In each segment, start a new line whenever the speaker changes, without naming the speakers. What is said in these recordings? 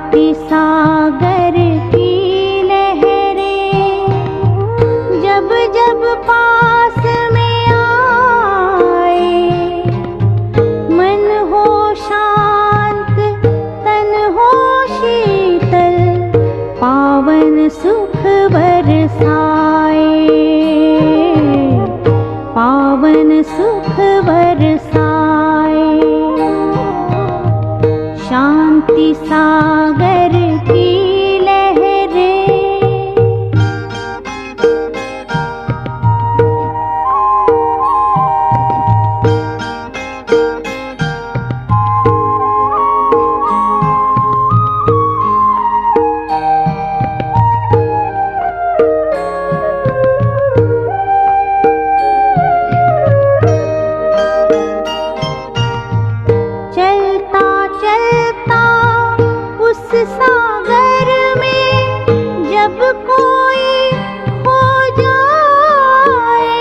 शांति सागर की लहरें जब जब पास में आए, मन हो शांत तन हो शीतल, पावन सुख बरसाए, पावन सुख बरसाए। शांति सागर की लहरें। चलता चलता उस सागर में जब कोई खो जाए,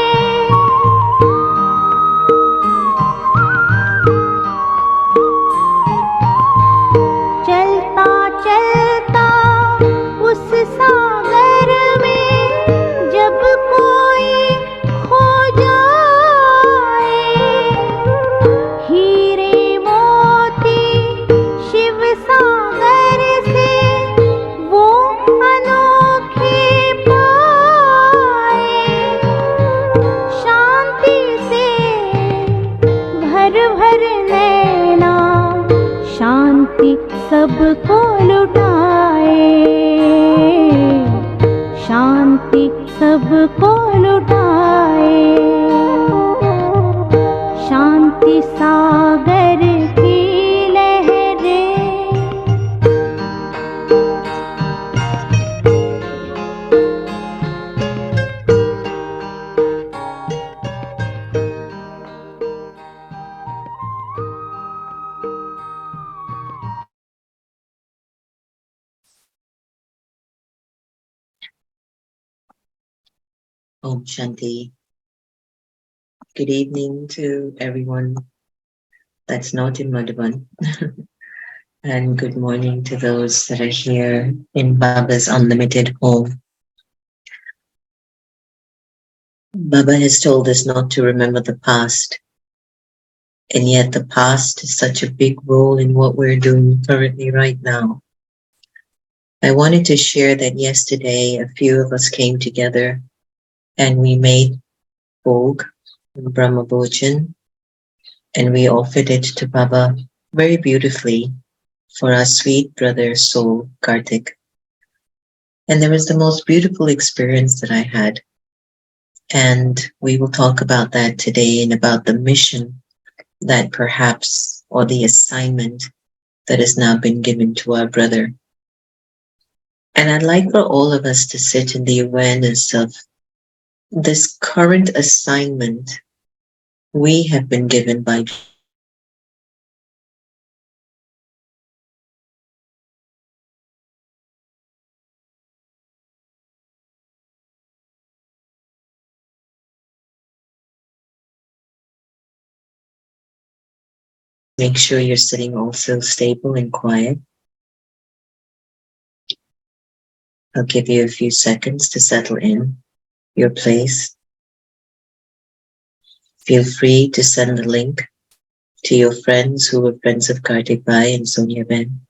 चलता चलता उस सागर में जब कोई खो जाए, हीरे मोती शिव सागर से वो अनोखे पाए, शांति से भर भर नैना शांति सबको लुटाए, शांति सबको लुटाए। शांति सागर की लहरें।
Om Shanti. Good evening to everyone that's not in Madhuban. And good morning to those that are here in Baba's Unlimited Home. Baba has told us not to remember the past. And yet the past is such a big role in what we're doing currently right now. I wanted to share that yesterday a few of us came together and we made Bhog, Brahma Bhojan, and we offered it to Baba very beautifully for our sweet brother soul, Kartik. And there was the most beautiful experience that I had. And we will talk about that today and about the mission that perhaps, or the assignment that has now been given to our brother. And I'd like for all of us to sit in the awareness of this current assignment we have been given by Make sure you're sitting also stable and quiet. I'll give you a few seconds to settle in your place. Feel free to send the link to your friends who were friends of Kartik Bhai and Sonia Ben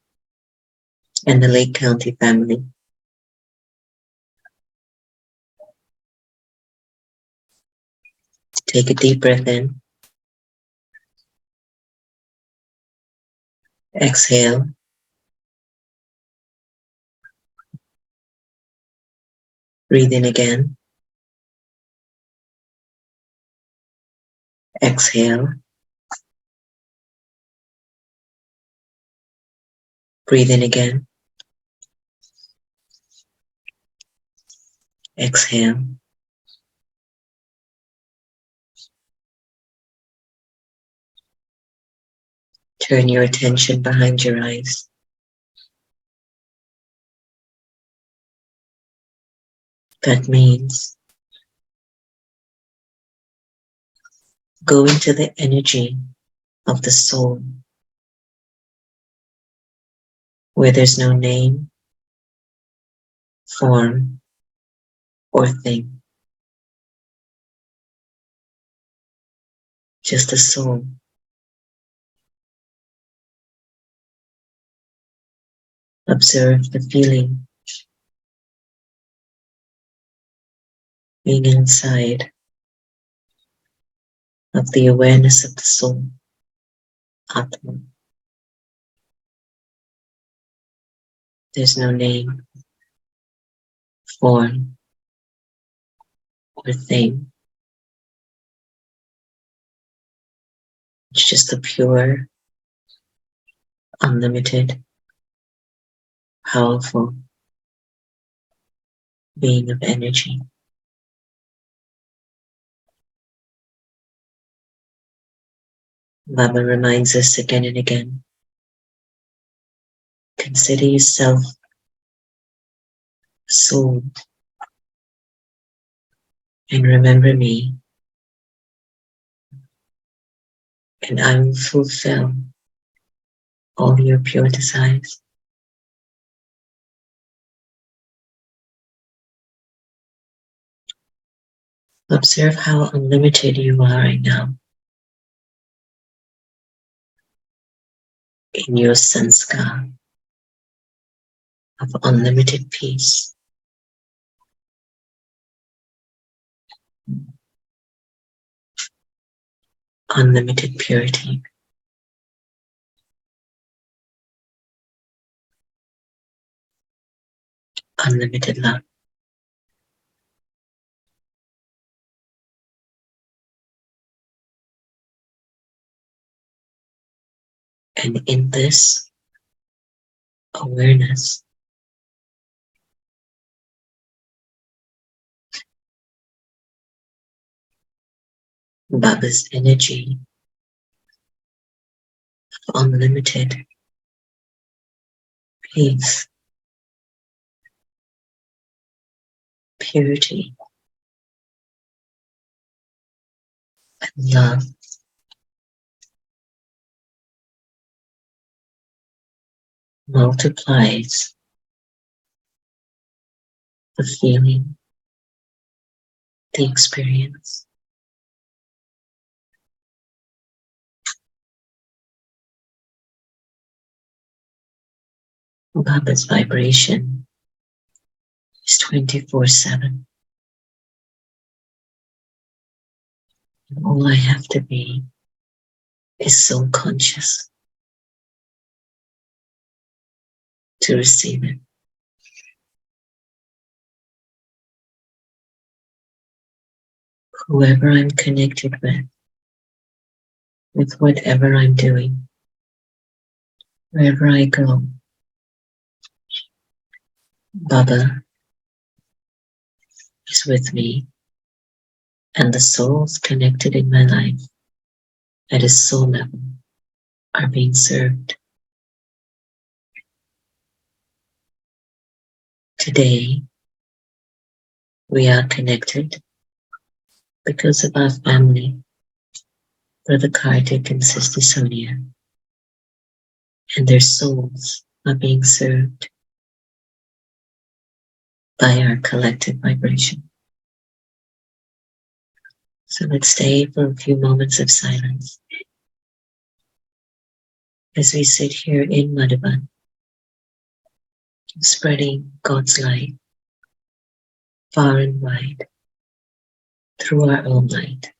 and the Lake County family. Take a deep breath in. Exhale. Breathe in again. Exhale. Breathe in again. Exhale. Turn your attention behind your eyes. That means go into the energy of the soul. where there's no name, form, or thing, just the soul. Observe the feeling being inside of the awareness of the soul, Atma. There's no name, form, or thing. It's just the pure, unlimited, powerful being of energy. Baba reminds us again and again, consider yourself a soul and remember me, and I will fulfill all your pure desires. Observe how unlimited you are right now in your sanskar of unlimited peace, unlimited purity, unlimited love. And in this awareness, Baba's energy of unlimited peace, purity, and love multiplies the feeling, the experience. Baba's vibration is 24/7. And all I have to be is so conscious to receive it. Whoever I'm connected with whatever I'm doing, wherever I go, Baba is with me, and the souls connected in my life at a soul level are being served. Today, we are connected because of our family, Brother Kartik and Sister Sonia, and their souls are being served by our collective vibration. So let's stay for a few moments of silence as we sit here in Madhuban, spreading God's light far and wide through our own light.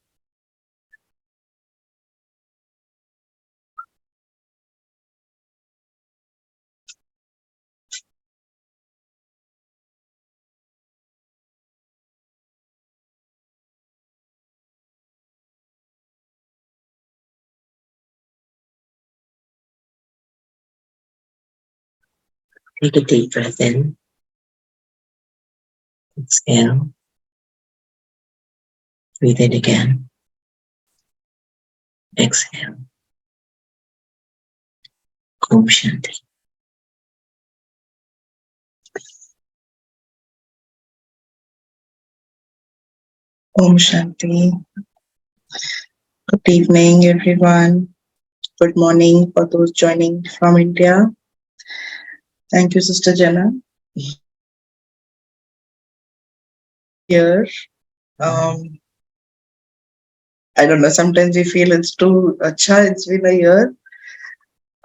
Take a deep breath in, exhale, breathe in again, exhale. Om Shanti.
Om Shanti. Good evening, everyone. Good morning for those joining from India. Thank you, Sister Jenna. Here, um, I don't know. Sometimes we feel it's too. Acha, it's been a year.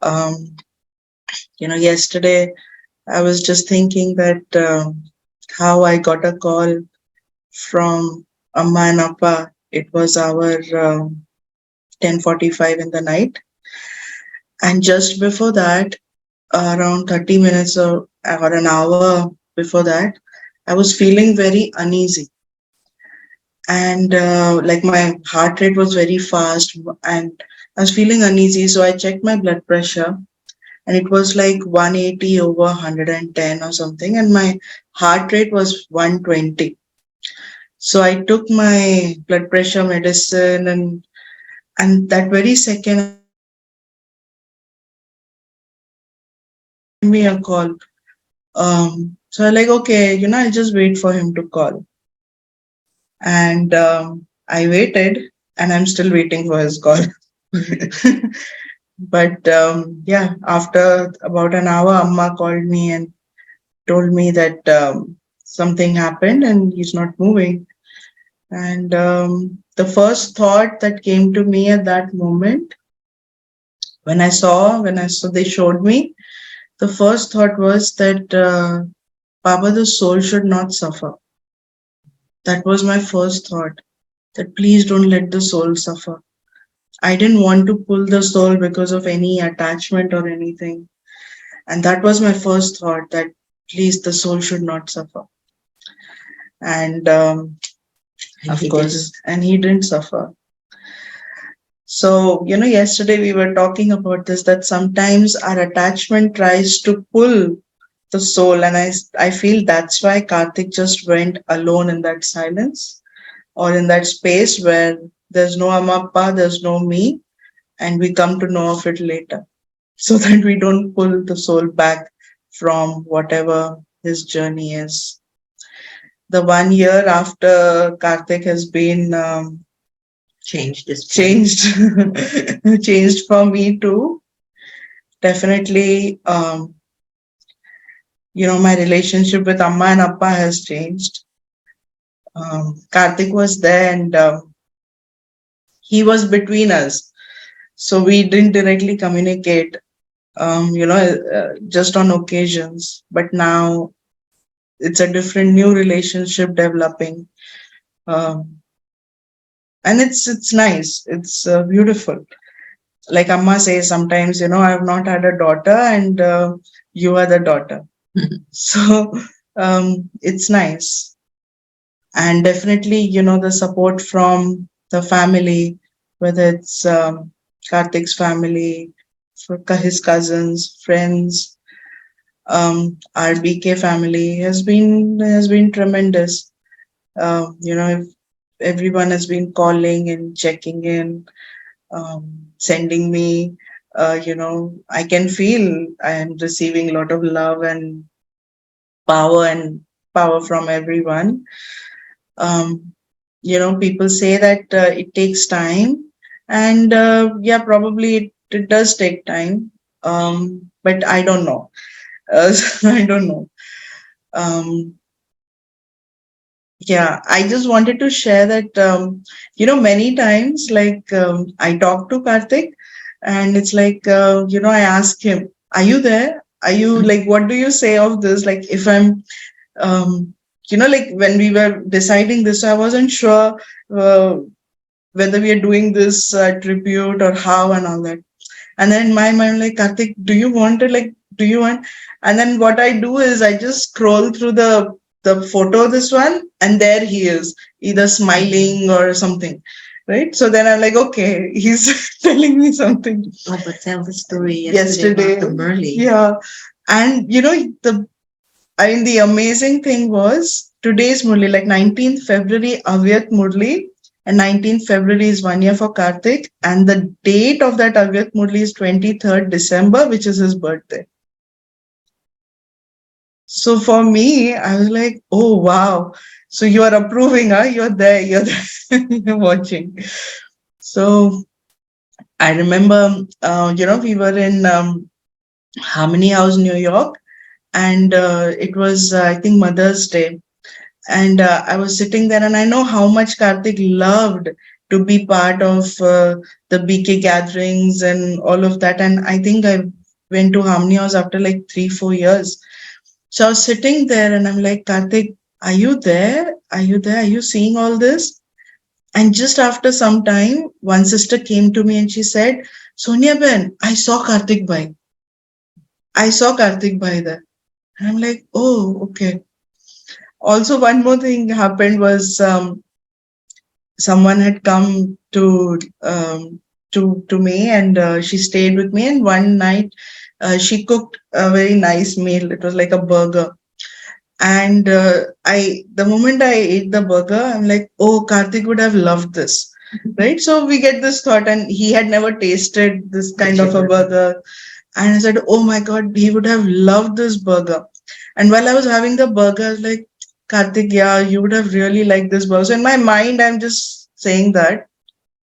Um, yesterday I was just thinking that how I got a call from Amma and Appa. It was our 10:45 in the night, and just before that, around 30 minutes or an hour before that, I was feeling very uneasy, and like my heart rate was very fast, and I was feeling uneasy. So I checked my blood pressure, and it was like 180 over 110 or something, and my heart rate was 120. So I took my blood pressure medicine, and that very second me a call. So I like, okay, I'll just wait for him to call. And I waited, and I'm still waiting for his call. But yeah, after about an hour, Amma called me and told me that something happened and he's not moving. And the first thought that came to me at that moment, when I saw they showed me, the first thought was that Baba, the soul should not suffer. That was my first thought, that please don't let the soul suffer. I didn't want to pull the soul because of any attachment or anything. And that was my first thought, that please, the soul should not suffer. And of course, and he didn't suffer. So, yesterday we were talking about this, that sometimes our attachment tries to pull the soul. And I feel that's why Karthik just went alone in that silence, or in that space where there's no Amappa, there's no me, and we come to know of it later, so that we don't pull the soul back from whatever his journey is. The 1 year after Karthik has been changed changed for me too. Definitely, my relationship with Amma and Appa has changed. Karthik was there, and he was between us, so we didn't directly communicate, just on occasions. But now it's a different new relationship developing, and it's nice. It's beautiful. Like Amma says sometimes, I have not had a daughter, and you are the daughter. So it's nice. And definitely, the support from the family, whether it's Karthik's family, his cousins, friends, our BK family has been tremendous. If everyone has been calling and checking in, sending me, I can feel I am receiving a lot of love and power from everyone. People say that it takes time, and yeah, probably it does take time. But I don't know. I don't know. Um, yeah, I just wanted to share that, many times, like, I talk to Karthik, and it's like, I ask him, are you there? Are you, like, what do you say of this? Like, if I'm, like when we were deciding this, I wasn't sure whether we are doing this tribute or how and all that. And then in my mind, like, Karthik, do you want it? Like, do you want? And then what I do is I just scroll through the photo of this one, and there he is, either smiling or something. Right. So then I'm like, okay, he's telling me something.
Oh, but tell the story
Yesterday.
about the Murli.
Yeah. And the amazing thing was today's Murli, like 19th February, Avyat Murli, and 19th February is 1 year for Karthik, and the date of that Avyat Murli is 23rd December, which is his birthday. So for me, I was like, oh wow. So you are approving, huh? You're there, you're watching. So I remember, we were in Harmony House, New York, and it was I think Mother's Day, and I was sitting there, and I know how much Karthik loved to be part of the BK gatherings and all of that. And I think I went to Harmony House after like 3-4 years. So I was sitting there, and I'm like, Karthik, are you there? Are you there? Are you seeing all this? And just after some time, one sister came to me and she said, Sonia Ben, I saw Karthik Bhai. I saw Karthik Bhai there. And I'm like, oh, okay. Also, one more thing happened was someone had come to me, and she stayed with me. And one night, she cooked a very nice meal. It was like a burger. And the moment I ate the burger, I'm like, oh, Karthik would have loved this. Right. So we get this thought, and he had never tasted this kind of a burger. And I said, oh my God, he would have loved this burger. And while I was having the burger, I was like, Karthik, yeah, you would have really liked this burger. So in my mind, I'm just saying that.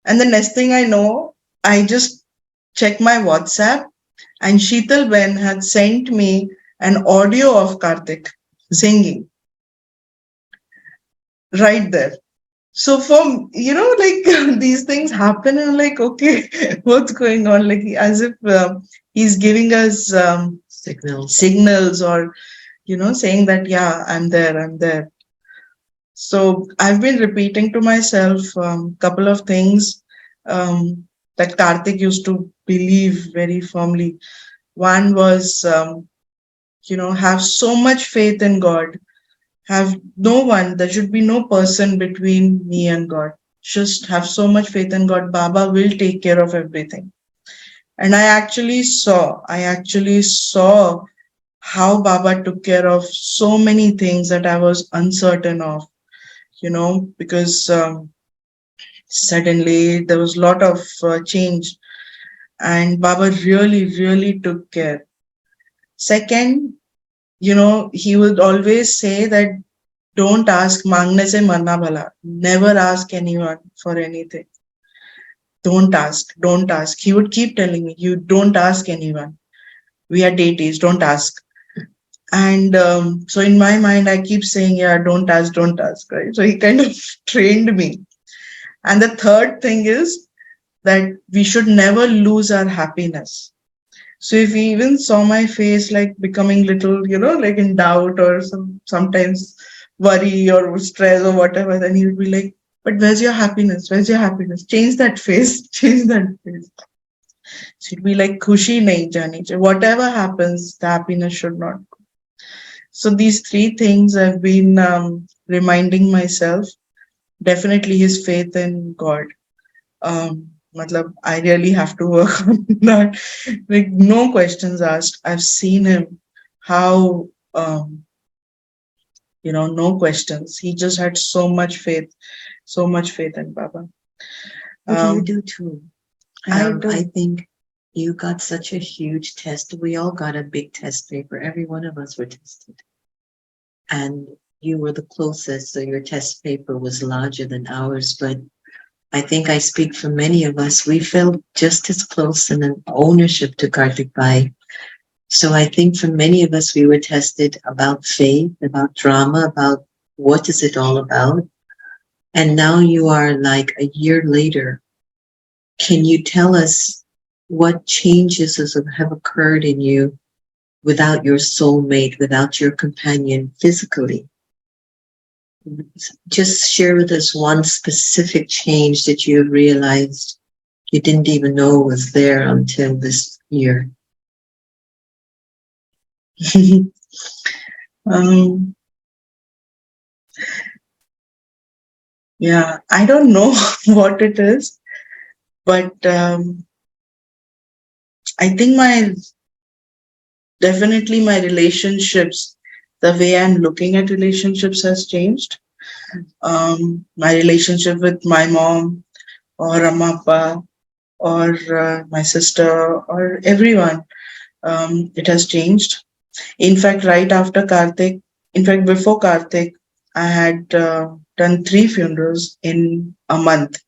And the next thing I know, I just check my WhatsApp, and Sheetal Ben had sent me an audio of Karthik singing right there. So for like these things happen, and I'm like, okay, what's going on? Like as if he's giving us signals, or saying that, yeah, I'm there, I'm there. So I've been repeating to myself couple of things that Karthik used to believe very firmly. One was, have so much faith in God. Have no one, there should be no person between me and God. Just have so much faith in God. Baba will take care of everything. And I actually saw how Baba took care of so many things that I was uncertain of, because suddenly there was a lot of change, and Baba really, really took care. Second, he would always say that don't ask, mangne se marna bhala. Never ask anyone for anything. Don't ask, don't ask. He would keep telling me, you don't ask anyone. We are deities, don't ask. And so in my mind, I keep saying, yeah, don't ask, right? So he kind of trained me. And the third thing is that we should never lose our happiness. So if he even saw my face like becoming little, like in doubt, or sometimes worry or stress or whatever, then he would be like, but where's your happiness? Where's your happiness? Change that face. Change that face. So it'd be like, khushi nahi jani chahiye. Whatever happens, the happiness should not go. So these three things I've been reminding myself. Definitely his faith in God. I really have to work on that. Like, no questions asked. I've seen him how, no questions. He just had so much faith in Baba.
But you do too. I think you got such a huge test. We all got a big test paper. Every one of us were tested. And you were the closest, so your test paper was larger than ours. But I think I speak for many of us. We felt just as close in an ownership to Karthik Bhai. So I think for many of us, we were tested about faith, about drama, about what is it all about. And now you are like a year later. Can you tell us what changes have occurred in you without your soulmate, without your companion physically? Just share with us one specific change that you have realized you didn't even know was there until this year.
Yeah, I don't know what it is, but I think definitely my relationships, the way I'm looking at relationships has changed. My relationship with my mom or Amma Appa or my sister or everyone, it has changed. In fact, right after Karthik, before Karthik, I had done 3 funerals in a month.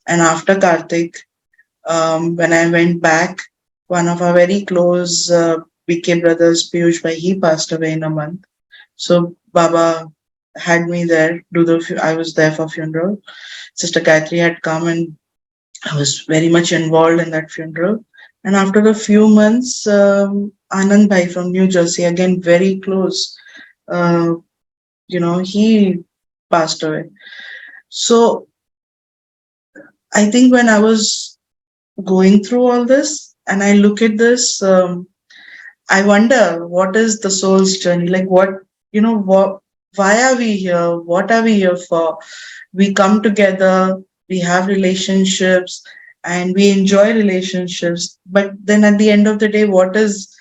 And after Karthik, when I went back, one of our very close BK Brothers, Piyush Bhai, he passed away in a month. So Baba had me there, I was there for funeral. Sister Gayatri had come and I was very much involved in that funeral. And after a few months, Anand Bhai from New Jersey, again very close, uh, he passed away. So I think when I was going through all this and I look at this, I wonder what is the soul's journey? Like why are we here? What are we here for? We come together, we have relationships, and we enjoy relationships. But then at the end of the day, what is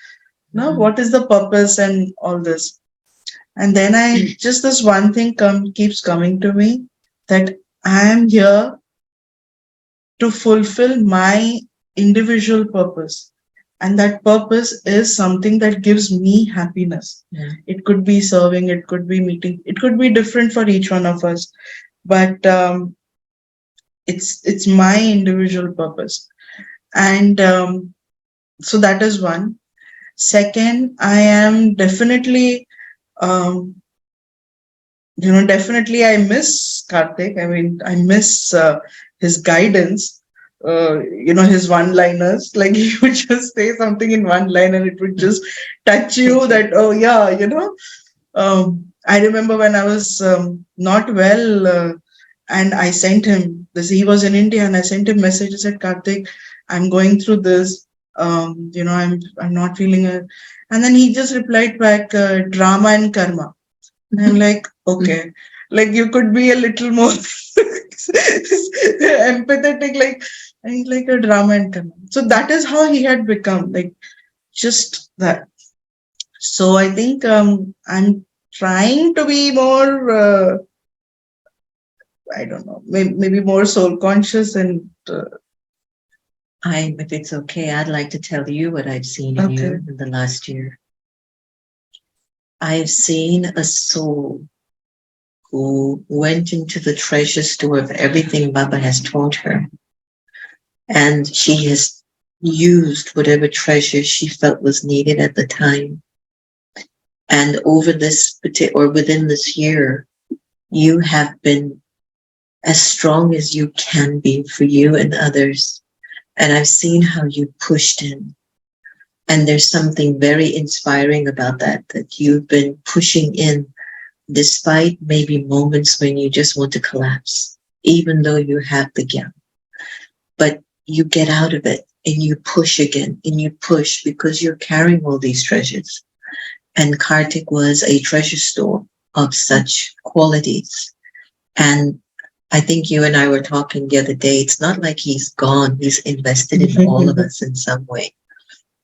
the purpose and all this? And then just this one thing keeps coming to me, that I am here to fulfill my individual purpose. And that purpose is something that gives me happiness.
Yeah.
It could be serving, it could be meeting, it could be different for each one of us. But it's my individual purpose. And so that is one. Second, I am definitely definitely I miss Karthik. I mean, I miss his guidance. His one-liners. Like he would just say something in one line, and it would just touch you. That I remember when I was not well, and I sent him this. He was in India, and I sent him messages. Said, Karthik, I'm going through this. I'm not feeling it. And then he just replied back, drama and karma. And I'm like, okay, like you could be a little more empathetic, like a drama and karma. So that is how he had become, like just that. So I think I'm trying to be more, I don't know, maybe more soul conscious and.
If it's okay, I'd like to tell you what I've seen in you in the last year. I've seen a soul who went into the treasure store of everything Baba has taught her. And she has used whatever treasure she felt was needed at the time. And over this within this year, you have been as strong as you can be for you and others. And I've seen how you pushed in. And there's something very inspiring about that you've been pushing in despite maybe moments when you just want to collapse, even though you have the gap. But you get out of it and you push again and you push because you're carrying all these treasures. And Karthik was a treasure store of such qualities. And I think you and I were talking the other day, it's not like he's gone. He's invested in all of us in some way.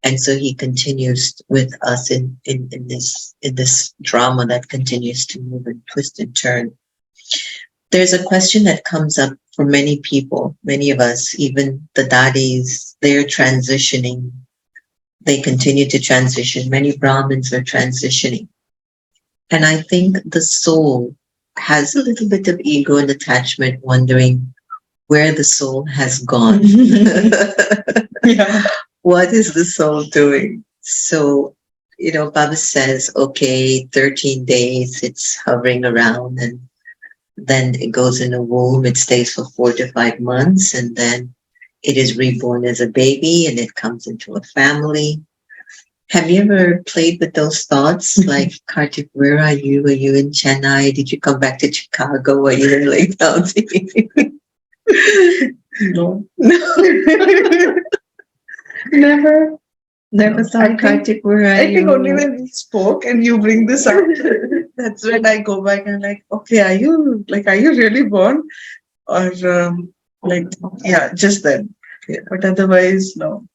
And so he continues with us in this drama that continues to move and twist and turn. There's a question that comes up for many people, many of us, even the daddies, they're transitioning. They continue to transition. Many Brahmins are transitioning. And I think the soul has a little bit of ego and attachment, wondering where the soul has gone.
Yeah.
What is the soul doing? So, Baba says, okay, 13 days, it's hovering around, and then it goes in a womb, it stays for 4 to 5 months, and then it is reborn as a baby, and it comes into a family. Have you ever played with those thoughts? Like, Karthik, where are you? Are you in Chennai? Did you come back to Chicago? Are you in Lake County?
No.
Never thought, Karthik, where are you?
I think only when we spoke and you bring this up, that's when I go back and like, okay, are you really born? Or just then. Yeah. But otherwise, no.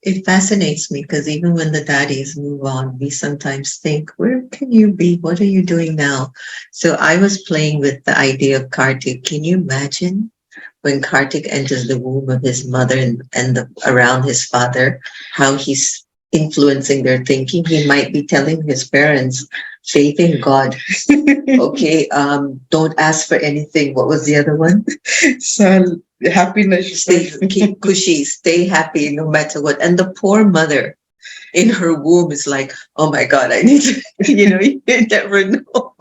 It fascinates me because even when the daddies move on, we sometimes think, where can you be? What are you doing now? So I was playing with the idea of Karthik. Can you imagine when Karthik enters the womb of his mother and around his father, how he's influencing their thinking? He might be telling his parents, faith in God. Okay, don't ask for anything. What was the other one?
So happiness.
Keep cushy, stay happy no matter what. And the poor mother in her womb is like, oh my God, I need to, you never know.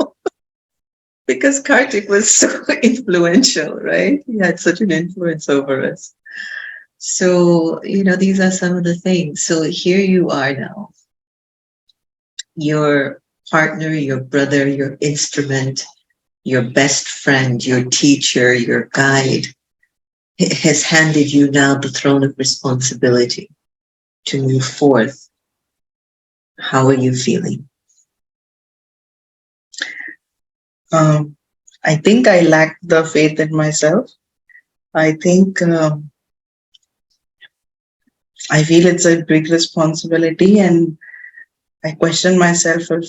Because Kartik was so influential, right? He had such an influence over us. So, these are some of the things. So here you are now. Your partner, your brother, your instrument, your best friend, your teacher, your guide has handed you now the throne of responsibility to move forth. How are you feeling?
I think I lack the faith in myself. I think I feel it's a big responsibility, and I question myself if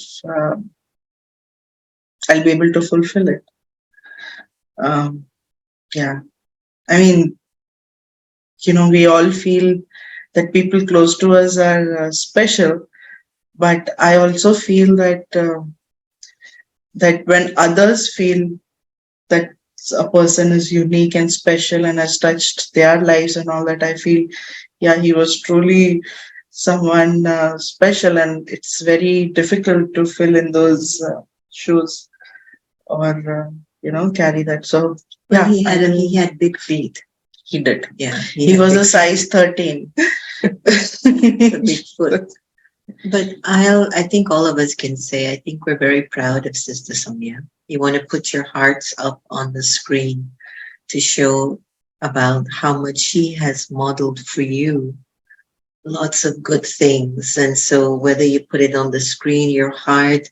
I'll be able to fulfill it. Yeah, I mean, we all feel that people close to us are special, but I also feel that that when others feel that a person is unique and special and has touched their lives and all that, I feel, yeah, he was truly someone special, and it's very difficult to fill in those shoes or carry that. So
Well, he had big feet.
He did.
Yeah,
He was a size 13.
a big foot. But I think all of us can say, I think we're very proud of Sister Sonia. You want to put your hearts up on the screen to show about how much she has modeled for you lots of good things. And so whether you put it on the screen, your heart,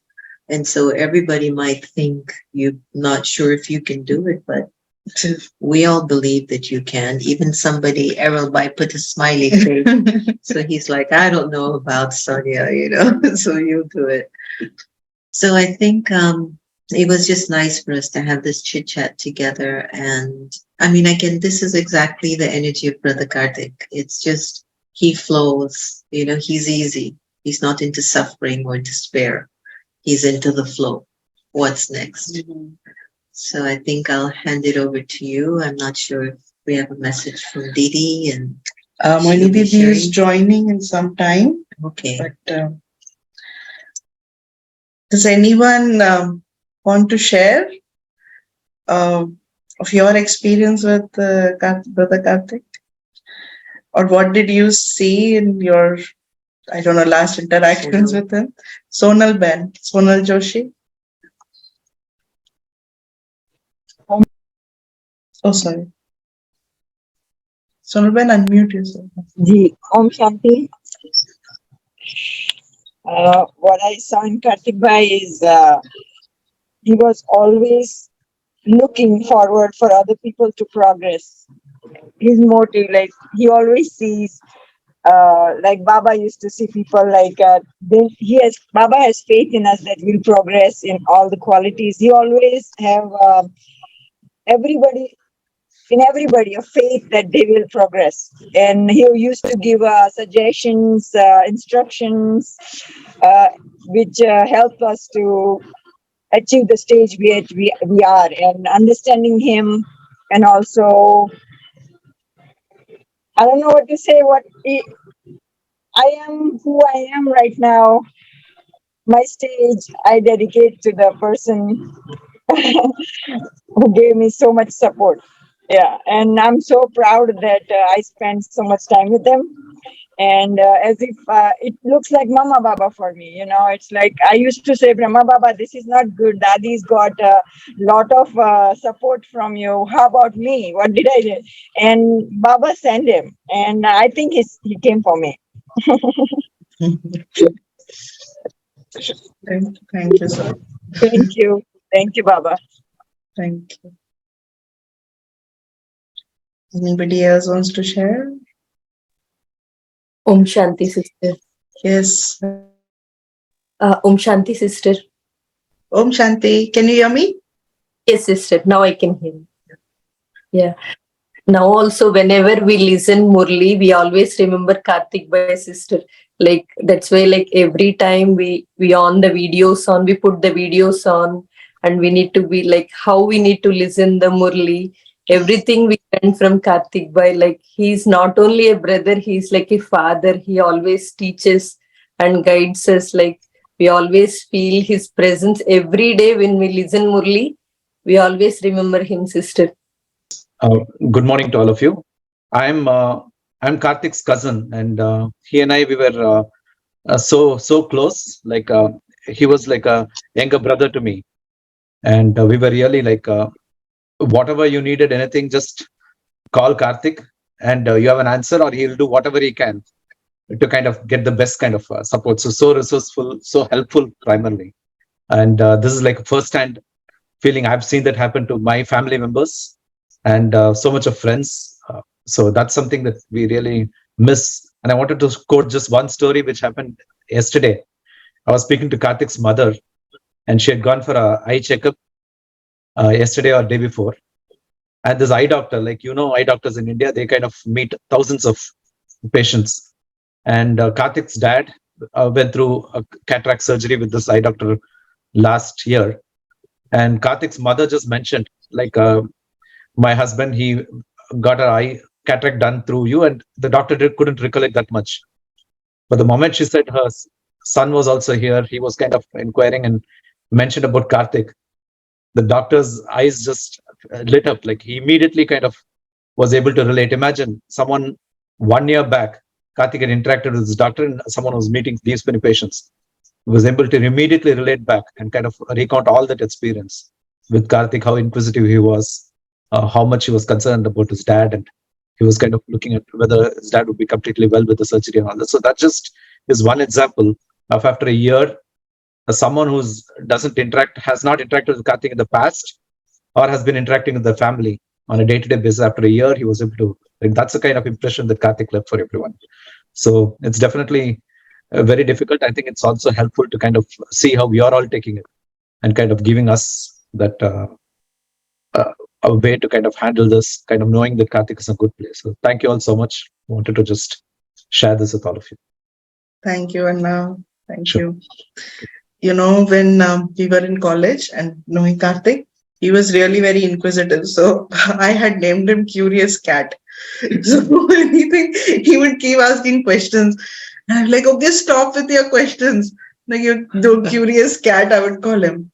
and so everybody might think you're not sure if you can do it, but we all believe that you can. Even somebody, Errol Bai, put a smiley face. So he's like, I don't know about Sonia, so you do it. So I think it was just nice for us to have this chit chat together. And I mean, again, this is exactly the energy of Brother Kartik. It's just, he flows, he's easy. He's not into suffering or despair. He's into the flow. What's next? Mm-hmm. So I think I'll hand it over to you. I'm not sure if we have a message from Didi and
Moini Didi is joining in some time.
Okay.
But does anyone want to share of your experience with Brother Kartik? Or what did you see in your, I don't know, last interactions with him? Sonal Joshi. Oh, sorry. Sonal Ben, unmute yourself.
Ji, Om Shanti. What I saw in Kartik Bhai is he was always looking forward for other people to progress. His motive, like he always sees, like Baba used to see people like Baba has faith in us that we'll progress in all the qualities. He always have everybody a faith that they will progress, and he used to give suggestions, instructions, which help us to achieve the stage we are, and understanding him, and also I don't know what to say. I am who I am right now. My stage I dedicate to the person who gave me so much support. Yeah, and I'm so proud that I spent so much time with them. And as if it looks like Mama Baba for me, it's like I used to say, Brahma Baba, this is not good. Dadi's got a lot of support from you. How about me? What did I do? And Baba sent him, and I think he came for me.
Thank you, sir.
Thank you, Baba.
Thank you. Anybody else wants to share?
Om Shanti, sister.
Yes.
Om Shanti, sister.
Om Shanti. Can you hear me?
Yes, sister. Now I can hear you. Yeah. Now also, whenever we listen Murli, we always remember Kartik Bhai, sister. Like that's why, like every time we on the videos on, we put the videos on, and we need to be like how we need to listen the Murli. everything we learn from Karthik Bhai. Like he's not only a brother, he's like a father. He always teaches and guides us. Like we always feel his presence every day when we listen Murli. We always remember him, sister.
Good morning to all of you. I'm Karthik's cousin, and he and I, we were so close. Like he was like a younger brother to me, and we were really like whatever you needed, anything, just call Karthik, and you have an answer, or he'll do whatever he can to kind of get the best kind of support. So resourceful, so helpful, primarily. And this is like a first-hand feeling. I've seen that happen to my family members and so much of friends. So that's something that we really miss. And I wanted to quote just one story which happened yesterday. I was speaking to Karthik's mother, and she had gone for a eye checkup yesterday or day before. And this eye doctor, like, eye doctors in India, they kind of meet thousands of patients. And Karthik's dad went through a cataract surgery with this eye doctor last year. And Karthik's mother just mentioned, like, my husband, he got an eye cataract done through you, and the doctor couldn't recollect that much. But the moment she said her son was also here, he was kind of inquiring and mentioned about Karthik. The doctor's eyes just lit up. Like he immediately kind of was able to relate. Imagine someone 1 year back, Karthik had interacted with his doctor, and someone was meeting these many patients. He was able to immediately relate back and kind of recount all that experience with Karthik, how inquisitive he was, how much he was concerned about his dad, and he was kind of looking at whether his dad would be completely well with the surgery and all that. So that just is one example of, after a year, someone who has not interacted with Karthik in the past, or has been interacting with the family on a day-to-day basis. After a year, he was able to, like, that's the kind of impression that Karthik left for everyone. So it's definitely very difficult. I think it's also helpful to kind of see how we are all taking it and kind of giving us that a way to kind of handle this, kind of knowing that Karthik is a good place. So thank you all so much. I wanted to just share this with all of you.
Thank you, Anna. Thank
Sure.
you. When we were in college and knowing Karthik, he was really very inquisitive. So I had named him Curious Cat. So anything, he would keep asking questions. And I'm like, okay, stop with your questions. Like, you're the Curious Cat, I would call him.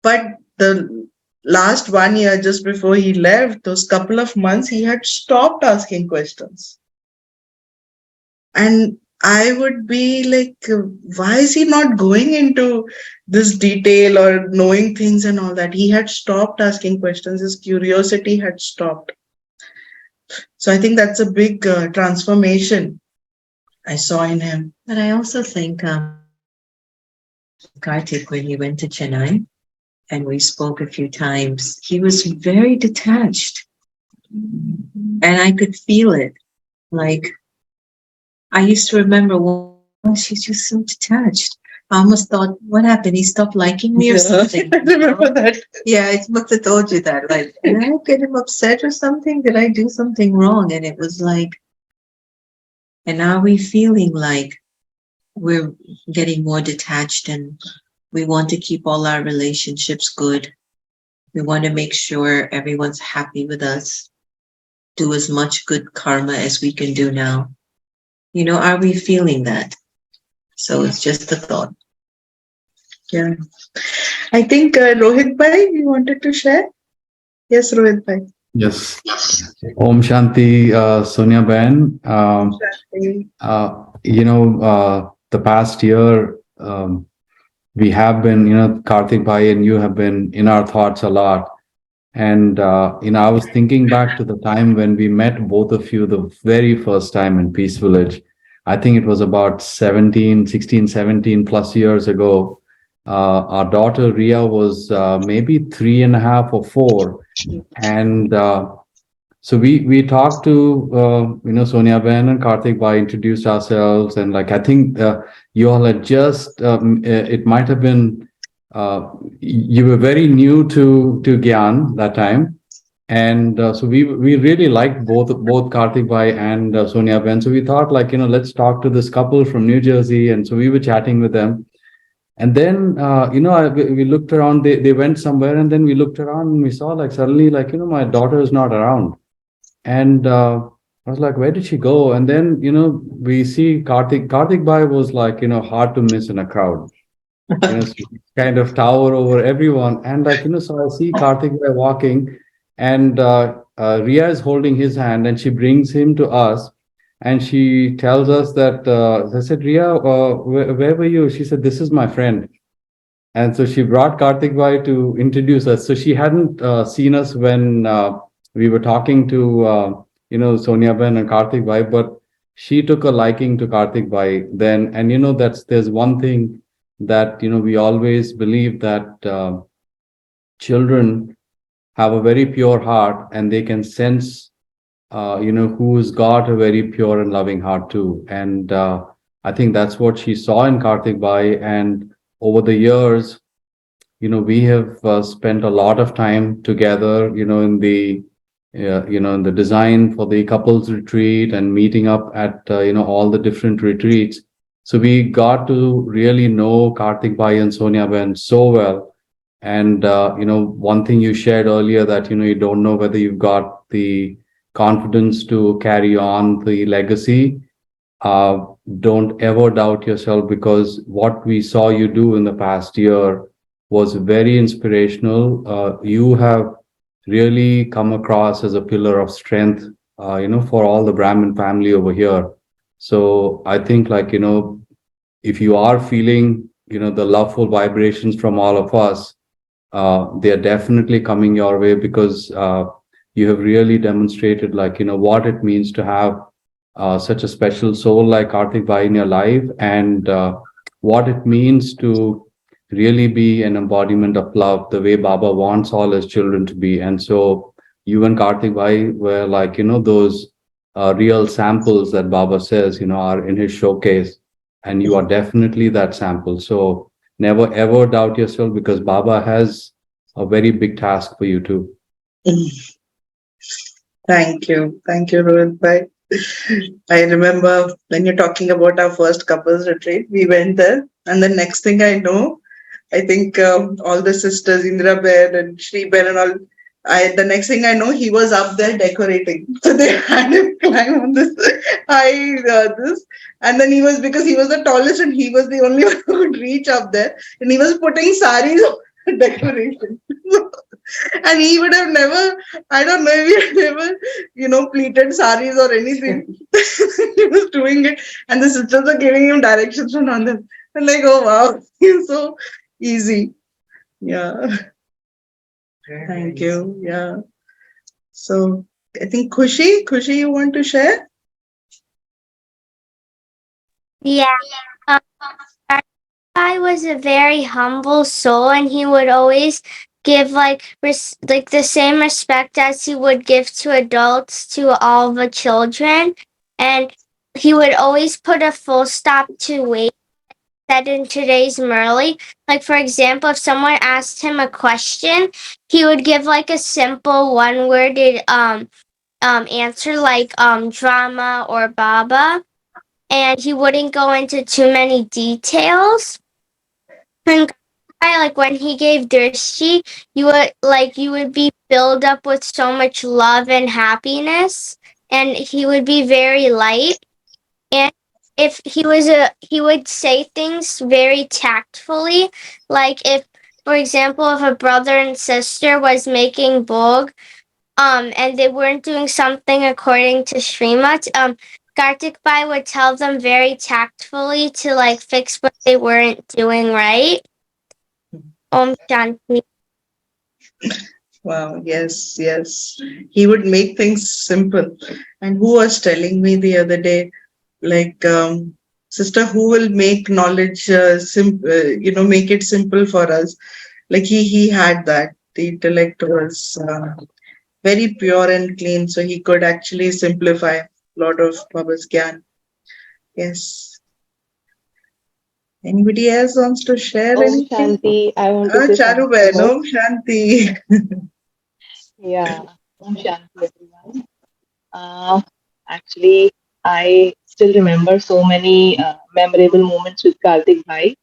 But the last 1 year, just before he left, those couple of months, he had stopped asking questions. And I would be like, why is he not going into this detail or knowing things and all that? He had stopped asking questions. His curiosity had stopped. So I think that's a big transformation I saw in him.
But I also think Karthik, when he went to Chennai and we spoke a few times, he was very detached. And I could feel it. Like, I used to remember, well, she's just so detached. I almost thought, what happened? He stopped liking me or something?
I remember that.
Yeah, I must have told you that. Like, did I get him upset or something? Did I do something wrong? And it was like, and are we feeling like we're getting more detached and we want to keep all our relationships good? We want to make sure everyone's happy with us, do as much good karma as we can do now. Are we feeling that? So it's just a thought.
Yeah. I think Rohit Bhai, you wanted to share? Yes, Rohit Bhai.
Yes. Om Shanti, Sonia Ben. The past year, we have been, Karthik Bhai and you have been in our thoughts a lot. And, I was thinking back to the time when we met both of you the very first time in Peace Village. I think it was about 16, 17 plus years ago. Our daughter Ria was maybe 3.5 or 4. And so we talked to, Sonia Ben and Karthik Bhai, introduced ourselves. And I think you all had just, it might have been, you were very new to Gyan that time. And so we really liked both Karthik Bhai and Sonia Ben. So we thought let's talk to this couple from New Jersey. And so we were chatting with them. And then, we looked around, they went somewhere, and then we looked around and we saw like suddenly, like, my daughter is not around. And I was like, where did she go? And then, we see Karthik Bhai was like, hard to miss in a crowd. So he kind of tower over everyone. And like, so I see Karthik Bhai walking, and Ria is holding his hand, and she brings him to us. And she tells us that, I said, Ria, where were you? She said, this is my friend. And so she brought Karthik Bhai to introduce us. So she hadn't seen us when we were talking to, Sonia Ben and Karthik Bhai, but she took a liking to Karthik Bhai then. And, there's one thing that, we always believe that children have a very pure heart, and they can sense who's got a very pure and loving heart too. And I think that's what she saw in Karthik Bhai. And over the years, we have spent a lot of time together, in the, in the design for the couples retreat and meeting up at, all the different retreats. So we got to really know Karthik Bhai and Sonia Ben so well. And, one thing you shared earlier that, you don't know whether you've got the confidence to carry on the legacy. Don't ever doubt yourself, because what we saw you do in the past year was very inspirational. You have really come across as a pillar of strength, for all the Brahmin family over here. So I think, like, if you are feeling, the loveful vibrations from all of us, they are definitely coming your way, because you have really demonstrated, like, what it means to have such a special soul like Karthik Bhai in your life, and what it means to really be an embodiment of love, the way Baba wants all his children to be. And so you and Karthik Bhai were like, those real samples that Baba says, are in his showcase. And you are definitely that sample. So never ever doubt yourself, because Baba has a very big task for you too.
Thank you. Thank you, Rohit Bhai. I remember when you're talking about our first couples retreat, we went there, and the next thing I know, I think all the sisters, Indra Ben and Shri Ben and all, the next thing I know, he was up there decorating. So they had him climb on this this. And then because he was the tallest and he was the only one who could reach up there. And he was putting saris on decoration. And he would have never, I don't know if he had never, pleated saris or anything. He was doing it. And the sisters were giving him directions from on them. And like, oh wow, he's so easy. Yeah. Thank you. Yeah. So I think Khushi, you want to share?
Yeah. That guy was a very humble soul, and he would always give like the same respect as he would give to adults to all the children, and he would always put a full stop to wait. Said in today's Murli, like for example, if someone asked him a question, he would give like a simple one-worded answer like drama or Baba, and he wouldn't go into too many details. And like when he gave Drishti, you would be filled up with so much love and happiness, and he would be very light. And if he would say things very tactfully, like if, for example, if a brother and sister was making bhog, and they weren't doing something according to Srimat, Karthik Bhai would tell them very tactfully to like fix what they weren't doing right. Om Shanti.
Wow, yes. He would make things simple. And who was telling me the other day, like, sister, who will make knowledge make it simple for us? Like he had that. The intellect was very pure and clean, so he could actually simplify a lot of Baba's Gyan. Yes. Anybody else wants to share
Om
anything?
Shanti. I want to say
Charu
something
Ben,
about-
Om Shanti.
Yeah, Om Shanti, everyone. Actually, I still remember so many memorable moments with Karthik Bhai.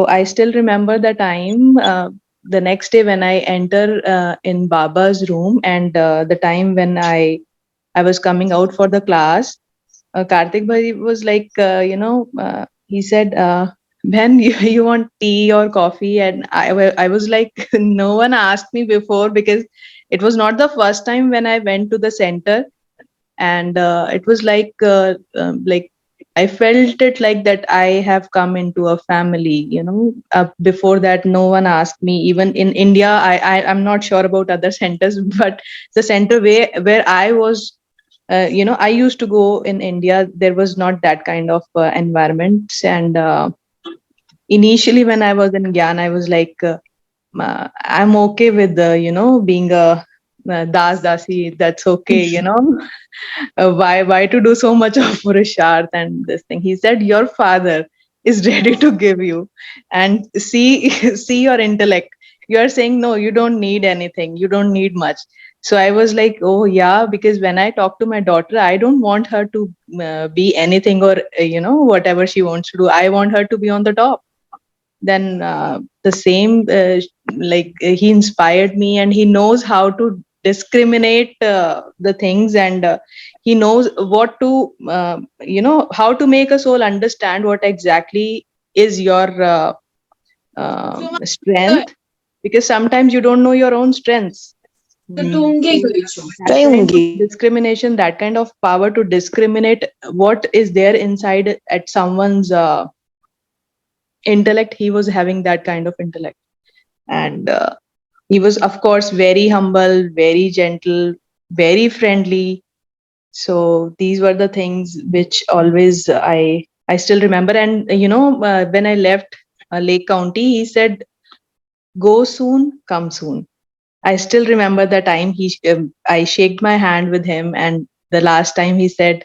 I still remember the time, the next day when I enter in Baba's room, and the time when I was coming out for the class. Karthik Bhai was like, he said, Ben, you want tea or coffee? And I was like, no one asked me before, because it was not the first time when I went to the center. And it was like I felt it like that I have come into a family, before that no one asked me. Even in India, I'm not sure about other centers, but the center where I was, I used to go in India, there was not that kind of environment. And initially when I was in Gyan, I was like, I'm okay with being a das dasi, that's okay, why to do so much of Purusharth and this thing. He said, your father is ready to give you, and see see your intellect. You are saying no, you don't need anything, you don't need much. So I was like, oh yeah, because when I talk to my daughter, I don't want her to be anything, or whatever she wants to do, I want her to be on the top. Then the same, he inspired me, and he knows how to discriminate the things, and he knows what to how to make us all understand what exactly is your strength, because sometimes you don't know your own strengths. Discrimination, that kind of power to discriminate what is there inside at someone's intellect. He was having that kind of intellect. And he was, of course, very humble, very gentle, very friendly. So these were the things which always I still remember. And when I left Lake County, he said, go soon, come soon. I still remember the time I shaked my hand with him, and the last time he said,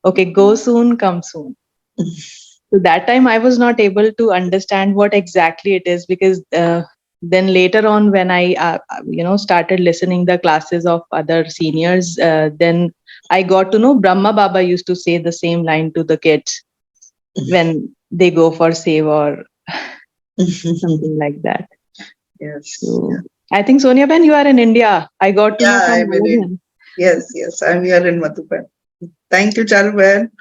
okay, go soon, come soon. So that time I was not able to understand what exactly it is, because then later on when I started listening the classes of other seniors, then I got to know Brahma Baba used to say the same line to the kids when they go for save or something like that.
Yes.
So I think Sonia Ben, you are in India. I got to know
Yeah,
from
I'm in it.
Madhuban.
Yes, I'm here in Madhuban. Thank you, Charu Ben.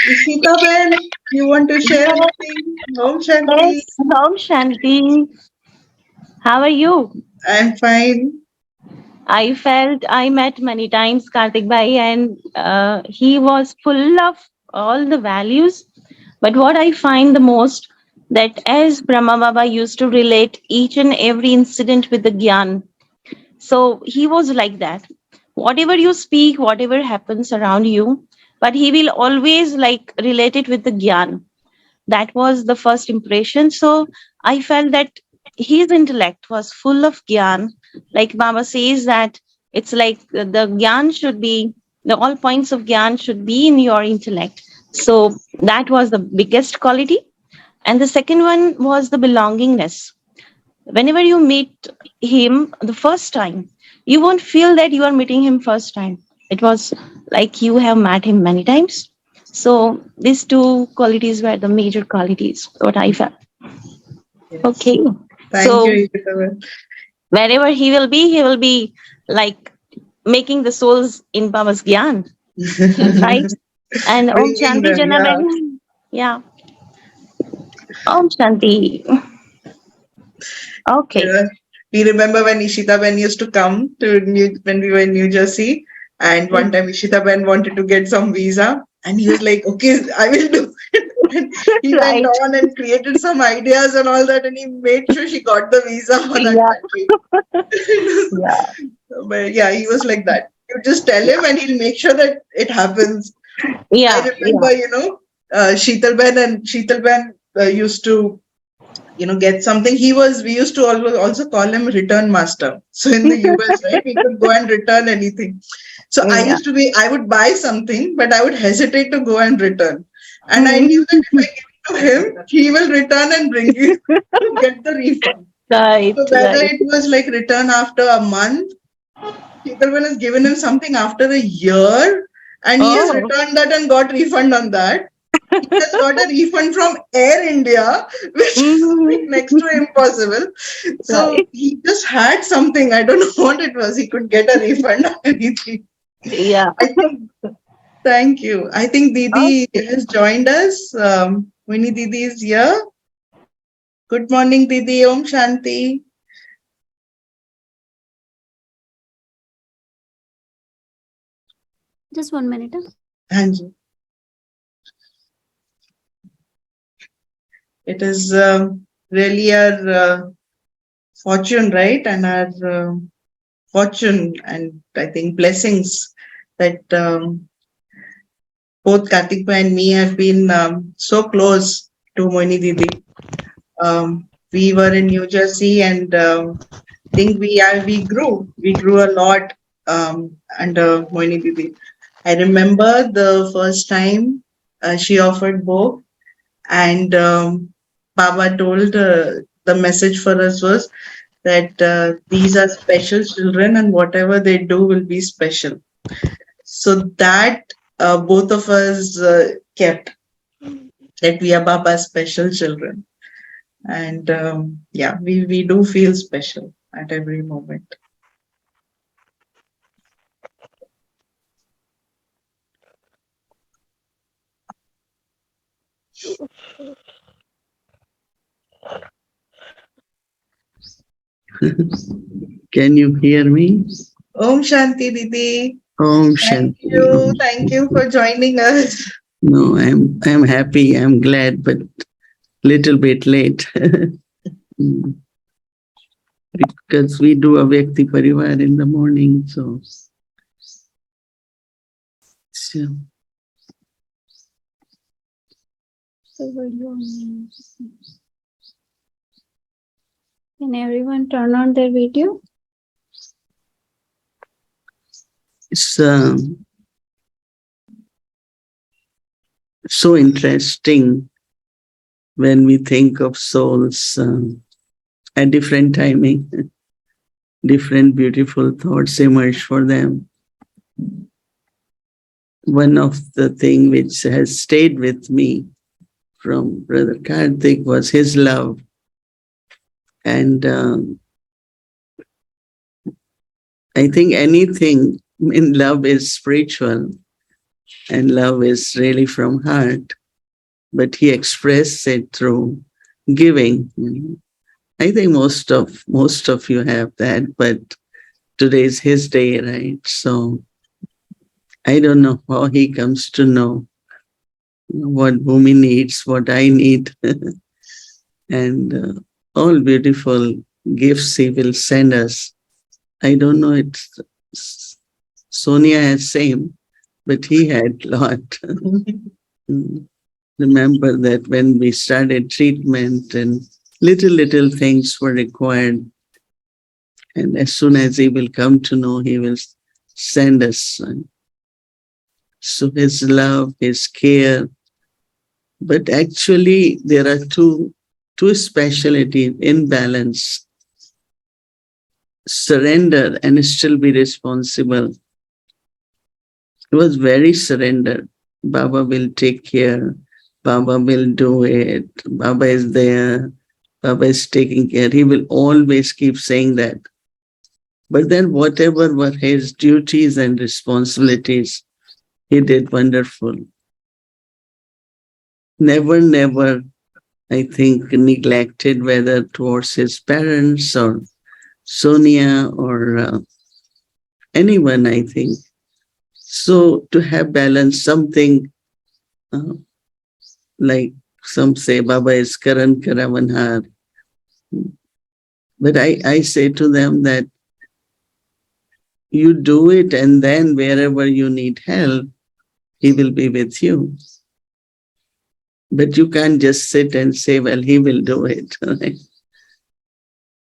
Ishita Ben, you want to share anything? Om Shanti.
Yes, Om Shanti. How are you?
I'm fine.
I felt I met many times Karthik Bhai, and he was full of all the values. But what I find the most, that as Brahma Baba used to relate each and every incident with the Gyan. So he was like that. Whatever you speak, whatever happens around you, but he will always like relate it with the Gyan. That was the first impression. So I felt that his intellect was full of Gyan. Like Baba says that it's like the Gyan should be, the all points of Gyan should be in your intellect. So that was the biggest quality. And the second one was the belongingness. Whenever you meet him the first time, you won't feel that you are meeting him first time. It was like you have met him many times. So these two qualities were the major qualities what I felt.
Yes.
Okay.
Thank
So
you, Ishita Ben.
wherever he will be like making the souls in Baba's Gyan. Right? And Om
Bringing
Shanti
them, yeah.
Janaben. Yeah. Om Shanti. Okay.
Yeah. We remember when Ishita Ben used to come to when we were in New Jersey, and one time Ishita Ben wanted to get some visa, and he was like, "Okay, I will do." And he
Right.
went on and created some ideas and all that, and he made sure she got the visa for that country.
Yeah.
But yeah, he was like that. You just tell him, and he'll make sure that it happens.
Yeah.
I remember, Sheetal Ben used to, get something. We used to also call him return master. So in the US, right, he could go and return anything. So I would buy something, but I would hesitate to go and return. And I knew that if I give it to him, he will return and bring it to get the refund.
Right.
So whether
Right.
it was like return after a month, Sheetal Ben has given him something after a year, and he has
Oh.
returned that and got refund on that. Just got a refund from Air India, which
Mhm.
is next to impossible. So
Right.
he just had something. I don't know what it was. He could get a refund or anything.
Yeah.
I think. Thank you. I think Didi
Okay.
has joined us. Winnie Didi is here. Good morning, Didi. Om Shanti.
Just 1 minute.
Hanji. It is really our fortune, right? And our fortune and I think blessings that both Kartik Bhai and me have been so close to Moini Didi. We were in New Jersey and think we grew a lot under Moini Didi. I remember the first time she offered book and Baba told the message for us was that these are special children and whatever they do will be special. So that both of us kept that we are Baba's special children. And yeah, we do feel special at every moment.
Can you hear me?
Om Shanti Didi.
Om
Thank
Shanti.
you. Thank you for joining us.
No, I'm happy. I'm glad, but little bit late. Mm. Because we do a Vyakti Parivar in the morning, so.
Can everyone turn on their video?
It's so interesting when we think of souls at different timing, different beautiful thoughts emerge for them. One of the things which has stayed with me from Brother Karthik was his love. And I think anything in love is spiritual and love is really from heart, but he expressed it through giving. I think most of you have that, but today is his day, right? So I don't know how he comes to know what Bhumi needs, what I need, and all beautiful gifts he will send us. I don't know, it's Sonia has same, but he had lot. Remember that when we started treatment and little things were required. And as soon as he will come to know, he will send us. So his love, his care. But actually, there are two specialties in balance. Surrender and still be responsible. He was very surrendered. Baba will take care. Baba will do it. Baba is there. Baba is taking care. He will always keep saying that. But then whatever were his duties and responsibilities, he did wonderful. Never, I think, neglected, whether towards his parents or Sonia or anyone, I think. So to have balance, something like some say, Baba is Karan Karavanhar. But I say to them that you do it, and then wherever you need help, he will be with you. But you can't just sit and say, well, he will do it. Right?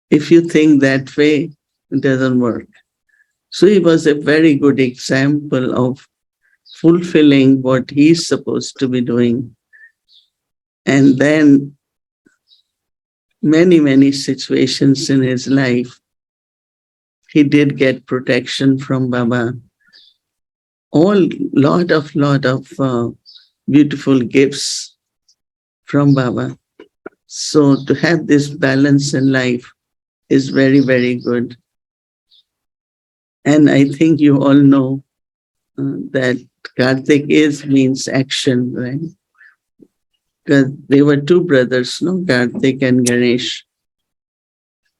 If you think that way, it doesn't work. So he was a very good example of fulfilling what he's supposed to be doing. And then many situations in his life, he did get protection from Baba. Lot of beautiful gifts from Baba. So to have this balance in life is very, very good. And I think you all know that Karthik means action, right? Because they were two brothers, no, Karthik and Ganesh.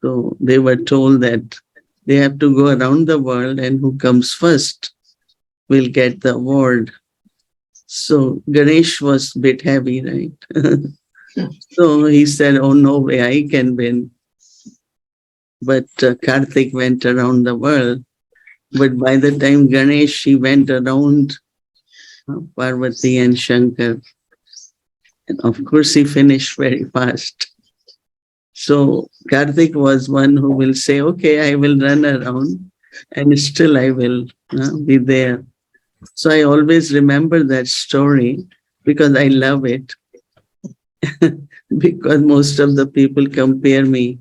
So they were told that they have to go around the world and who comes first will get the award. So Ganesh was a bit heavy, right? So he said, oh, no way, I can win. But Karthik went around the world. But by the time Ganesh, he went around Parvati and Shankar. And of course, he finished very fast. So Karthik was one who will say, okay, I will run around and still I will be there. So I always remember that story because I love it. Because most of the people compare me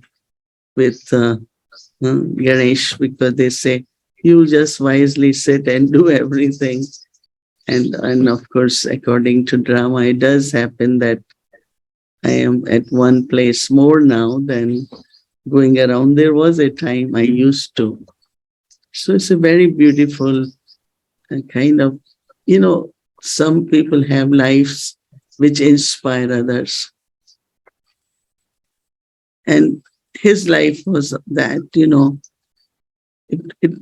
with Ganesh because they say, you just wisely sit and do everything. And of course, according to drama, it does happen that I am at one place more now than going around. There was a time I used to. So it's a very beautiful kind of, some people have lives which inspire others. And his life was that,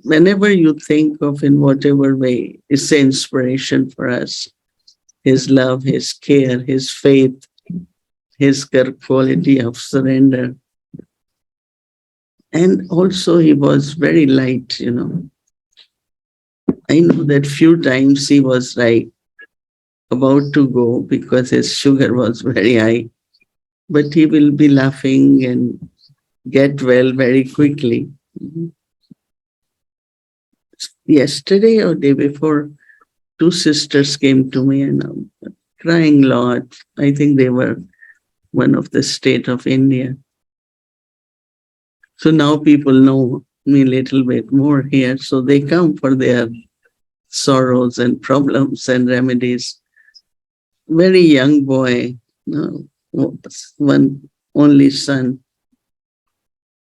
whenever you think of in whatever way, it's an inspiration for us. His love, his care, his faith, his quality of surrender. And also he was very light, I know that few times he was about to go because his sugar was very high, but he will be laughing and get well very quickly. Yesterday or day before, two sisters came to me and crying a lot. I think they were one of the state of India. So now people know me a little bit more here. So they come for their sorrows and problems and remedies. Very young boy, one only son,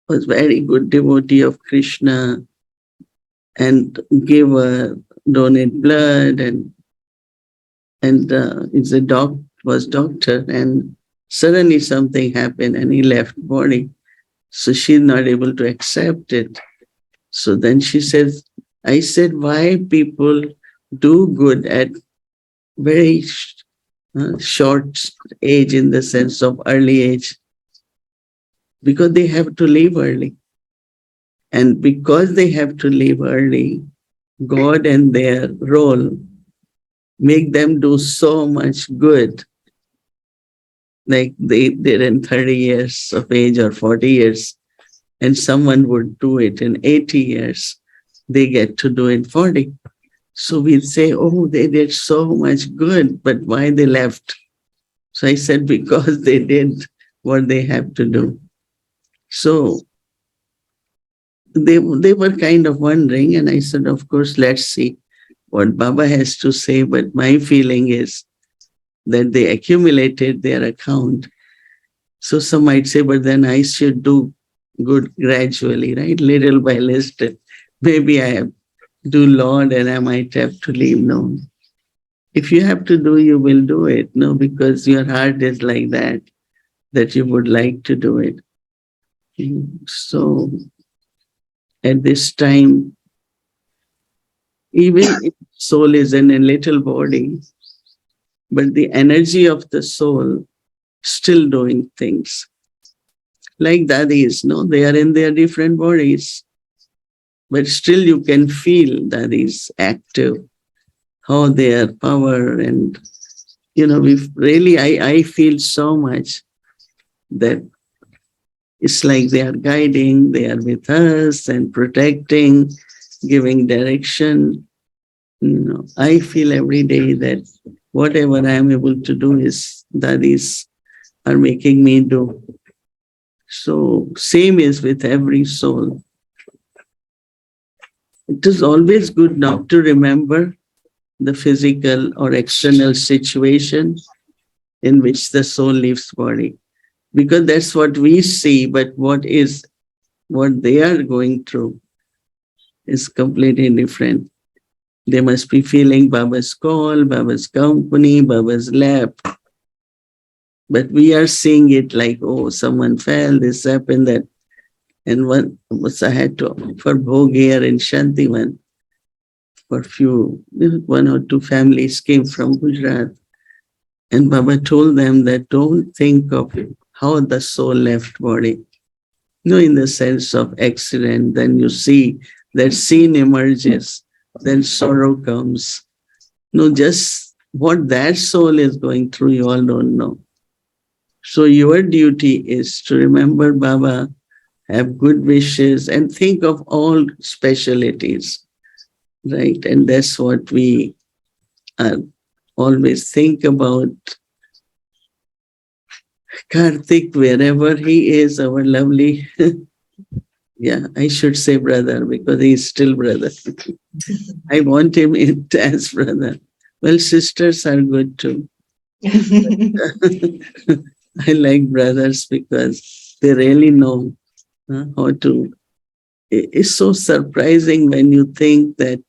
was very good devotee of Krishna and donate blood and is was doctor, and suddenly something happened and he left body. So she's not able to accept it. So then she says, I said, why people do good at very short age in the sense of early age? Because they have to leave early. And because they have to leave early, God and their role make them do so much good. Like they did in 30 years of age or 40 years, and someone would do it in 80 years. They get to do in 40. So we say, oh, they did so much good, but why they left? So I said, because they did what they have to do. So they were kind of wondering, and I said, of course, let's see what Baba has to say. But my feeling is that they accumulated their account. So some might say, but then I should do good gradually, right? Little by little. Maybe I have do Lord and I might have to leave. No. If you have to do, you will do it. No, because your heart is like that you would like to do it. So at this time, even if soul is in a little body, but the energy of the soul still doing things. Like dadis, no, they are in their different bodies, but still you can feel that is active, how their power and, we really, I feel so much that it's like they are guiding, they are with us and protecting, giving direction. I feel every day that whatever I am able to do is dadis are making me do. So same is with every soul. It is always good not to remember the physical or external situation in which the soul leaves body. Because that's what we see, but what they are going through is completely different. They must be feeling Baba's call, Baba's company, Baba's lap. But we are seeing it like, oh, someone fell, this happened, that. And I had to offer bhog here in Shantivan for one or two families came from Gujarat. And Baba told them that don't think of how the soul left body. No, in the sense of accident, then you see that scene emerges, then sorrow comes. No, just what that soul is going through, you all don't know. So your duty is to remember Baba, have good wishes, and think of all specialities, right? And that's what we always think about. Karthik, wherever he is, our lovely, yeah, I should say brother because he's still brother. I want him as brother. Well, sisters are good too. I like brothers because they really know how to. It's so surprising when you think that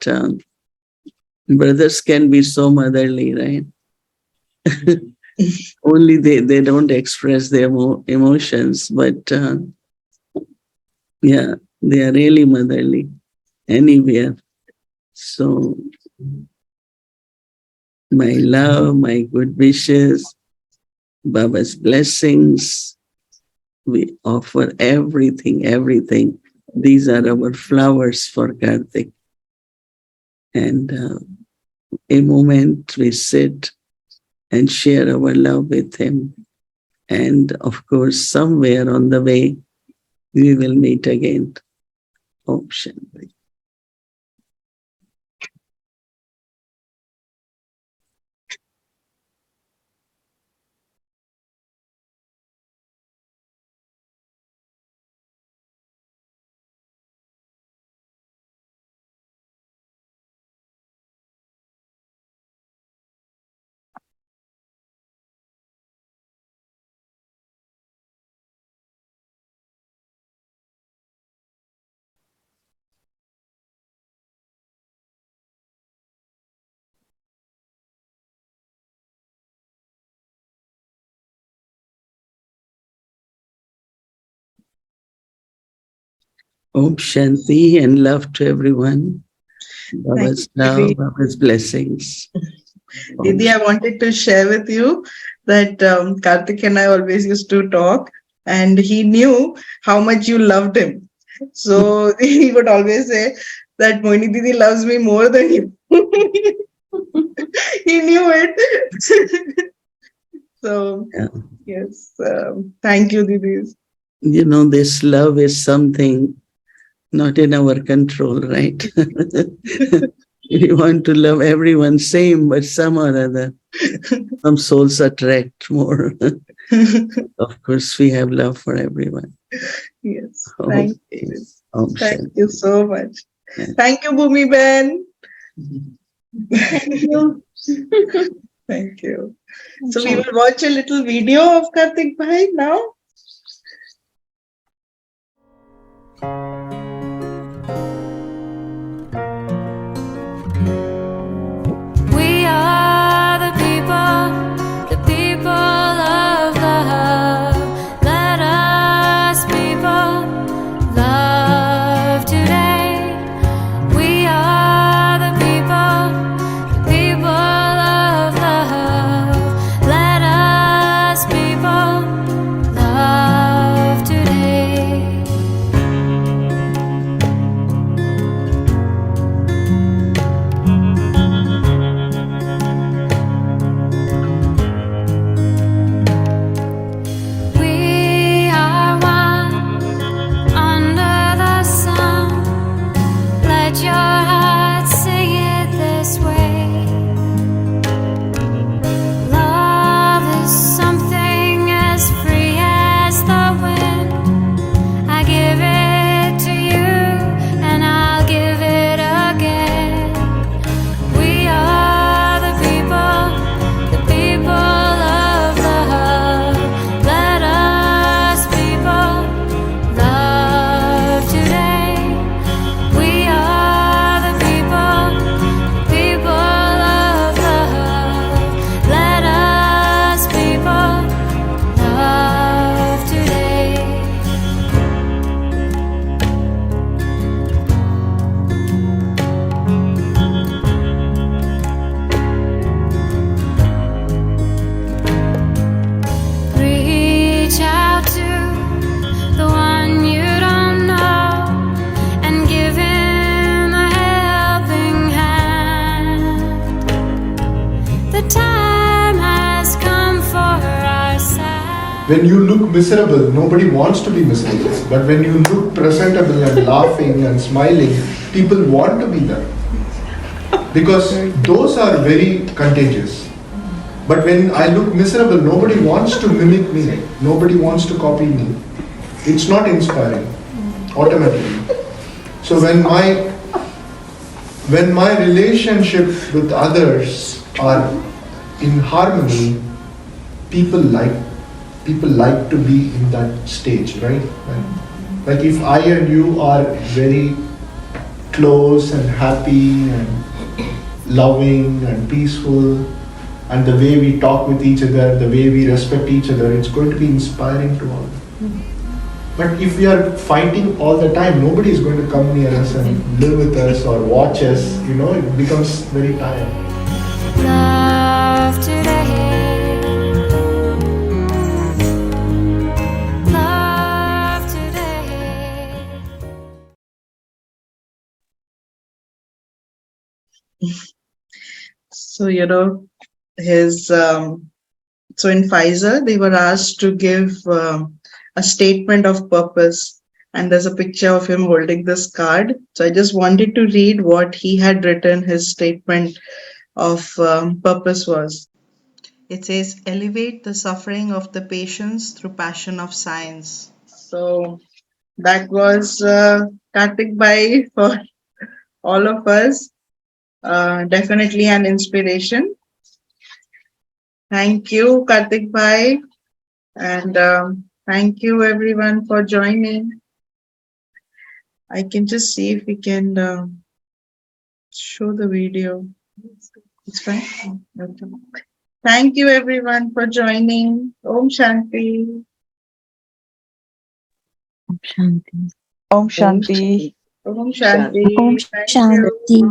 brothers can be so motherly, right? Only they don't express their emotions, but yeah, they are really motherly anywhere. So my love, my good wishes, Baba's blessings, we offer everything, everything. These are our flowers for Karthik. And a moment we sit and share our love with him. And of course, somewhere on the way, we will meet again. Om Shanti. Om Shanti and love to everyone. Baba's love, Baba's blessings.
Didi, I wanted to share with you that Karthik and I always used to talk, and he knew how much you loved him. So he would always say that Moini Didi loves me more than you. He knew it. So,
Yeah.
yes, thank you, Didi.
You know, this love is something not in our control, right? We want to love everyone same, but some or other. Some souls attract more. Of course, we have love for everyone.
Yes,
Okay.
thank you.
Om
Thank
Shanti.
you so much.
Yeah.
Thank you, Bhumi Ben.
Thank you.
Thank you. So we will watch a little video of Karthik Bhai now.
We are the people of love. Let us, people, love today. We are the people of love. Let us, people, love today.
when you look miserable, nobody wants to be miserable. But when you look presentable and laughing and smiling, people want to be there. Because those are very contagious. But when I look miserable, nobody wants to mimic me. Nobody wants to copy me. It's not inspiring, automatically. So when my relationship with others are in harmony, people like to be in that stage, right? Like if I and you are very close and happy and loving and peaceful, and the way we talk with each other, the way we respect each other, it's going to be inspiring to all. But if we are fighting all the time, nobody is going to come near us and live with us or watch us. It becomes very tiring.
Love today. Love today.
So, so in Pfizer, they were asked to give a statement of purpose, and there's a picture of him holding this card. So I just wanted to read what he had written. His statement of purpose was. It says, elevate the suffering of the patients through passion of science. So that was Kartik Bhai for all of us. Definitely an inspiration. Thank you, Kartik Bhai. And thank you everyone for joining. I can just see if we can show the video. It's fine. Okay. Thank you everyone for joining. Om Shanti.
Om Shanti.
Om Shanti.
Om Shanti.
Om
Thank
Shanti.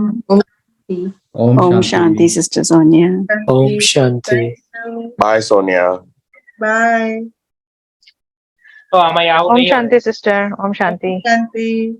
you.
Om Shanti, Sister Sonia.
Om Shanti.
Bye, Sonia.
Bye.
Om Shanti, sister. Om Shanti.
Shanti.